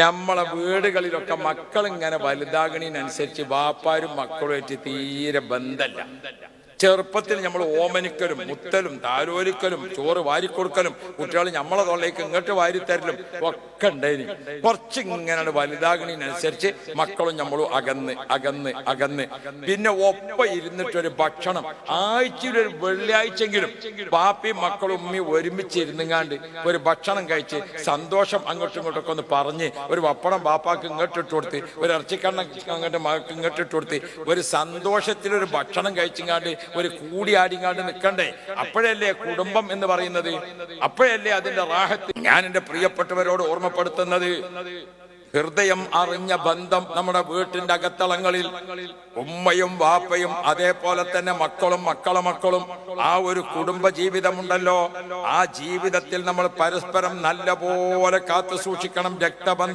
നമ്മളെ വീടുകളിലൊക്കെ മക്കൾ ഇങ്ങനെ വലുതാകണതിനനുസരിച്ച് ബാപ്പാരും മക്കളുമായിട്ട് തീരെ ബന്ധമല്ല. ചെറുപ്പത്തിൽ നമ്മൾ ഓമനിക്കലും മുത്തലും താലോലിക്കലും ചോറ് വാരിക്കൊടുക്കലും കുട്ടികൾ നമ്മളെ തൊള്ളേക്ക് ഇങ്ങോട്ട് വാരിത്തരലും ഒക്കെ ഉണ്ടായിന്. കുറച്ച് ഇങ്ങനെ വലുതാകണതിനനുസരിച്ച് മക്കളും നമ്മളും അകന്ന് പിന്നെ ഒപ്പം ഇരുന്നിട്ടൊരു ഭക്ഷണം ആഴ്ചയിലൊരു വെള്ളിയാഴ്ചെങ്കിലും ബാപ്പയും മക്കളും ഉമ്മയും ഒരുമിച്ച് ഇരുന്നുങ്ങാണ്ട് ഒരു ഭക്ഷണം കഴിച്ച് സന്തോഷം അങ്ങോട്ടും ഇങ്ങോട്ടൊക്കെ ഒന്ന് പറഞ്ഞ് ഒരു പപ്പടം ബാപ്പാക്ക് ഇങ്ങോട്ടിട്ട് കൊടുത്ത് ഒരു ഇറച്ചിക്കണ്ണ അങ്ങോട്ട് മകൾക്ക് ഇങ്ങോട്ടിട്ട് കൊടുത്ത് ഒരു സന്തോഷത്തിലൊരു ഭക്ഷണം കഴിച്ചിങ്ങാണ്ട് ഒരു കൂടിയാടിങ്ങാണ്ട് നിൽക്കണ്ടേ? അപ്പോഴല്ലേ കുടുംബം എന്ന് പറയുന്നത്, അപ്പോഴല്ലേ അതിന്റെ റാഹത്ത്. ഞാൻ എൻ്റെ പ്രിയപ്പെട്ടവരോട് ഓർമ്മപ്പെടുത്തുന്നത്, ഹൃദയം അറിഞ്ഞ ബന്ധം നമ്മുടെ വീട്ടിന്റെ അകത്തളങ്ങളിൽ ഉമ്മയും വാപ്പയും അതേപോലെ തന്നെ മക്കളും മക്കളും ആ ഒരു കുടുംബ ജീവിതമുണ്ടല്ലോ, ആ ജീവിതത്തിൽ നമ്മൾ പരസ്പരം നല്ല പോലെ കാത്തു സൂക്ഷിക്കണം. രക്തബന്ധം